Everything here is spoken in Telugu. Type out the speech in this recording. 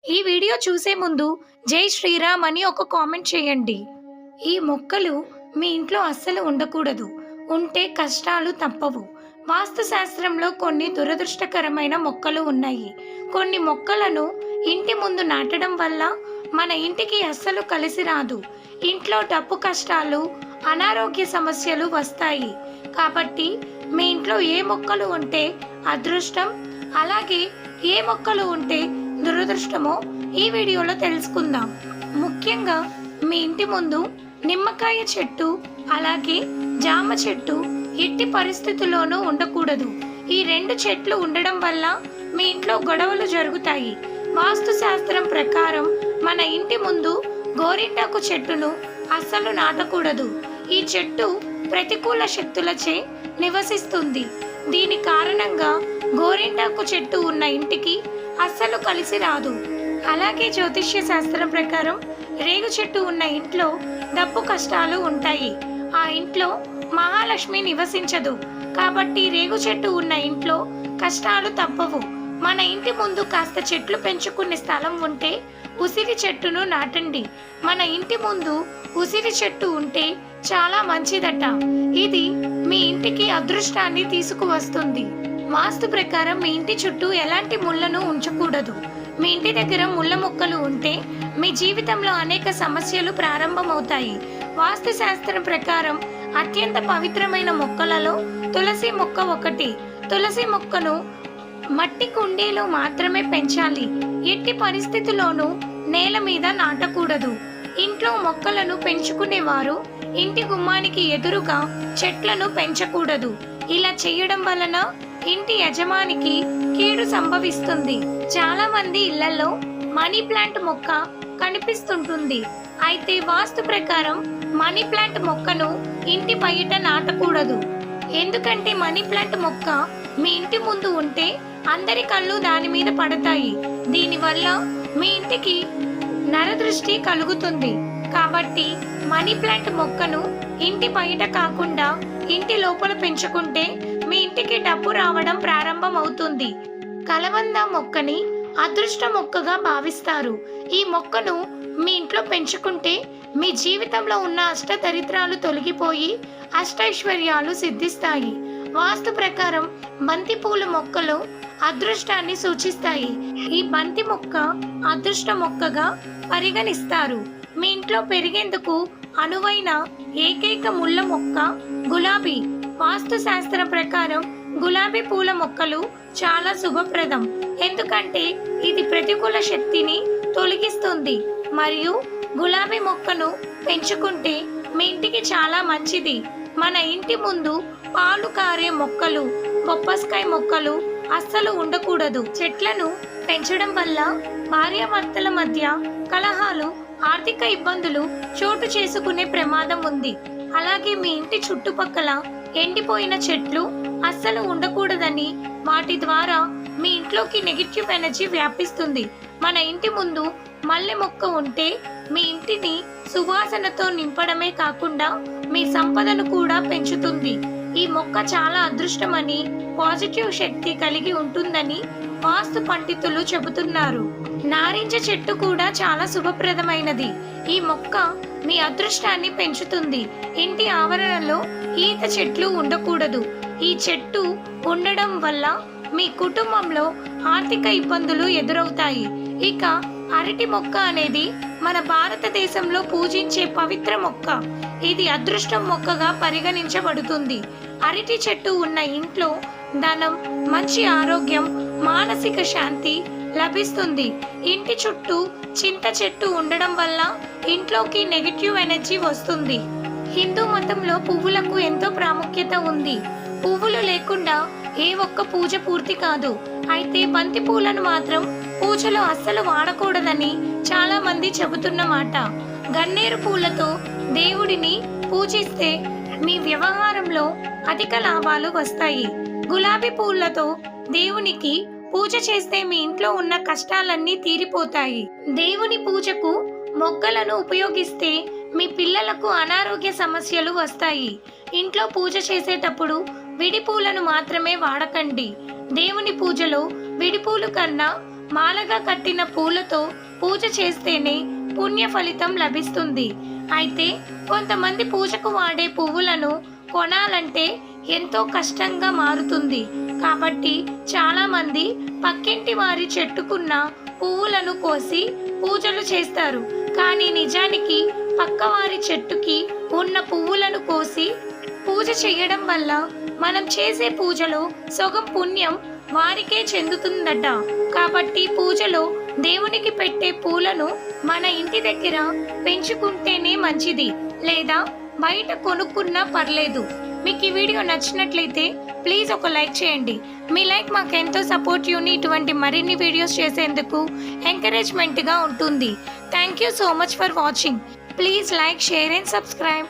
ఈ వీడియో చూసే ముందు జై శ్రీరామ్ అని ఒక కామెంట్ చేయండి. ఈ మొక్కలు మీ ఇంట్లో అస్సలు ఉండకూడదు. ఉంటే కష్టాలు తప్పవు. వాస్తు శాస్త్రంలో కొన్ని దురదృష్టకరమైన మొక్కలు ఉన్నాయి. కొన్ని మొక్కలను ఇంటి ముందు నాటడం వల్ల మన ఇంటికి అస్సలు కలిసి రాదు. ఇంట్లో డబ్బు కష్టాలు, అనారోగ్య సమస్యలు వస్తాయి. కాబట్టి మీ ఇంట్లో ఏ మొక్కలు ఉంటే అదృష్టం, అలాగే ఏ మొక్కలు ఉంటే దురదృష్టమో ఈ వీడియోలో తెలుసుకుందాం. ముఖ్యంగా మీ ఇంటి ముందు నిమ్మకాయ చెట్టు, అలాగే జామ చెట్టు ఎట్టి పరిస్థితుల్లోనూ ఉండకూడదు. ఈ రెండు చెట్లు ఉండడం వల్ల మీ ఇంట్లో గొడవలు జరుగుతాయి. వాస్తు శాస్త్రం ప్రకారం మన ఇంటి ముందు గోరింటాకు చెట్టును అస్సలు నాటకూడదు. ఈ చెట్టు ప్రతికూల శక్తులచే నివసిస్తుంది. దీని కారణంగా గోరింటాకు చెట్టు ఉన్న ఇంటికి అస్సలు కలిసి రాదు. అలాగే జ్యోతిష్య శాస్త్రం ప్రకారం రేగు చెట్టు ఉన్న ఇంట్లో డబ్బు కష్టాలు ఉంటాయి. ఆ ఇంట్లో మహాలక్ష్మి నివసించదు. కాబట్టి రేగు చెట్టు ఉన్న ఇంట్లో కష్టాలు తప్పవు. మన ఇంటి ముందు కాస్త చెట్లు పెంచుకునే స్థలం ఉంటే ఉసిరి చెట్టును నాటండి. మన ఇంటి ముందు ఉసిరి చెట్టు ఉంటే చాలా మంచిదట. ఇది మీ ఇంటికి అదృష్టాన్ని తీసుకువస్తుంది. వాస్తు ప్రకారం మీ ఇంటి చుట్టూ ఎలాంటి ముళ్ళను ఉంచకూడదు. మీ ఇంటి దగ్గర ముళ్ళ మొక్కలు ఉంటే మీ జీవితంలో అనేక సమస్యలు ప్రారంభమవుతాయి. వాస్తు శాస్త్రం ప్రకారం అత్యంత పవిత్రమైన మొక్కలలో తులసి మొక్క ఒకటి. తులసి మొక్కను మట్టి కుండీలో మాత్రమే పెంచాలి. ఎట్టి పరిస్థితుల్లోనూ నేల మీద నాటకూడదు. ఇంట్లో మొక్కలను పెంచుకునేవారు ఇంటి గుమ్మానికి ఎదురుగా చెట్లను పెంచకూడదు. ఇలా చేయడం వలన ఇంటి యజమానికి కీడు సంభవిస్తుంది. చాలా మంది ఇళ్లలో మనీ ప్లాంట్ మొక్క కనిపిస్తుంటుంది. అయితే వాస్తు ప్రకారం మనీ ప్లాంట్ మొక్కను ఇంటి బయట నాటకూడదు. ఎందుకంటే మనీ ప్లాంట్ మొక్క మీ ఇంటి ముందు ఉంటే అందరి కళ్ళు దాని మీద పడతాయి. దీనివల్ల మీ ఇంటికి నరదృష్టి కలుగుతుంది. కాబట్టి మనీ ప్లాంట్ మొక్కను ఇంటి బయట కాకుండా ఇంటి లోపల పెంచుకుంటే మీ ఇంటికి డబ్బు రావడం ప్రారంభం అవుతుంది. కలబంద మొక్కని అదృష్ట మొక్కగా భావిస్తారు. ఈ మొక్కను మీ ఇంట్లో పెంచుకుంటే మీ జీవితంలో ఉన్న అష్టదరిద్రాలు తొలగిపోయి అష్టైశ్వర్యాలు సిద్ధిస్తాయి. వాస్తు ప్రకారం బంతి పూల మొక్కలు అదృష్టాన్ని సూచిస్తాయి. ఈ బంతి మొక్క అదృష్ట మొక్కగా పరిగణిస్తారు. మీ ఇంట్లో పెరిగేందుకు అనువైన ఏకైక ముళ్ళ మొక్క గులాబీ. వాస్తు శాస్త్రం ప్రకారం గులాబీ పూల మొక్కలు చాలా శుభప్రదం. ఎందుకంటే ఇది ప్రతికూల శక్తిని తొలగిస్తుంది. మరియు గులాబీ మొక్కను పెంచుకుంటే మీ ఇంటికి చాలా మంచిది. మన ఇంటి ముందు పాలు కారే మొక్కలు, బొప్పస్కాయ మొక్కలు అస్సలు ఉండకూడదు. చెట్లను పెంచడం వల్ల భార్యాభర్తల మధ్య కలహాలు, ఆర్థిక ఇబ్బందులు చోటు చేసుకునే ప్రమాదం ఉంది. అలాగే మీ ఇంటి చుట్టుపక్కల ఎండిపోయిన చెట్లు అస్సలు ఉండకూడదని, వాటి ద్వారా మీ ఇంట్లోకి నెగిటివ్ ఎనర్జీ వ్యాపిస్తుంది. మన ఇంటి ముందు మల్లె మొక్క ఉంటే మీ ఇంటిని సువాసనతో నింపడమే కాకుండా మీ సంపదను కూడా పెంచుతుంది. ఈ మొక్క చాలా అదృష్టమని, పాజిటివ్ శక్తి కలిగి ఉంటుందని వాస్తు పండితులు చెబుతున్నారు. నారింజ చెట్టు కూడా చాలా శుభప్రదమైనది. ఈ మొక్క మీ అదృష్టాన్ని పెంచుతుంది. ఇంటి ఆవరణలో ఈత చెట్లు ఉండకూడదు. ఈ చెట్టు ఉండడం వల్ల మీ కుటుంబంలో ఆర్థిక ఇబ్బందులు ఎదురవుతాయి. ఇక అరటి మొక్క అనేది మన భారతదేశంలో పూజించే పవిత్ర మొక్క. ఇది అదృష్టం మొక్కగా పరిగణించబడుతుంది. అరటి చెట్టు ఉన్న ఇంట్లో ధనం, మంచి ఆరోగ్యం, మానసిక శాంతి లభిస్తుంది. ఇంటి చుట్టూ చింత చెట్టు ఉండడం వల్ల ఇంట్లోకి నెగిటివ్ ఎనర్జీ వస్తుంది. హిందూ మతంలో పువ్వులకు ఎంతో ప్రాముఖ్యత ఉంది. పువ్వులు లేకుండా ఏ ఒక్క పూజ పూర్తి కాదు. అయితే బంతి పూలను మాత్రం పూజలో అస్సలు వాడకూడదని చాలా మంది చెబుతున్నమాట. గన్నేరు పూలతో దేవుడిని పూజిస్తే మీ వ్యవహారంలో అధిక లాభాలు వస్తాయి. గులాబీ పూలతో దేవునికి పూజ చేస్తే మీ ఇంట్లో ఉన్న కష్టాలన్నీ తీరిపోతాయి. దేవుని పూజకు మొగ్గలను ఉపయోగిస్తే మీ పిల్లలకు అనారోగ్య సమస్యలు వస్తాయి. ఇంట్లో పూజ చేసేటప్పుడు విడి పూలను మాత్రమే వాడకండి. దేవుని పూజలో విడిపూలు కన్నా మాలగా కట్టిన పూలతో పూజ చేస్తేనే పుణ్య ఫలితం లభిస్తుంది. అయితే కొంతమంది పూజకు వాడే పువ్వులను కొనాలంటే ఎంతో కష్టంగా మారుతుంది. కాబట్టి చాలామంది పక్కింటి వారి చెట్టుకున్న పువ్వులను కోసి పూజలు చేస్తారు. కానీ నిజానికి పక్కవారి చెట్టుకి ఉన్న పువ్వులను కోసి పూజ చేయడం వల్ల మనం చేసే పూజలో సగం పుణ్యం వారికే చెందుతుందట. కాబట్టి పూజలో దేవునికి పెట్టే పూలను మన ఇంటి దగ్గర పెంచుకుంటేనే మంచిది, లేదా బయట కొనుక్కున్నా పర్లేదు. మీకు ఈ వీడియో నచ్చినట్లయితే ప్లీజ్ ఒక లైక్ చేయండి. మీ లైక్ మాకు ఎంతో సపోర్టివ్ని ఇటువంటి మరిన్ని వీడియోస్ చేసేందుకు ఎంకరేజ్మెంట్గా ఉంటుంది. Thank you so much for watching. Please like, share and subscribe.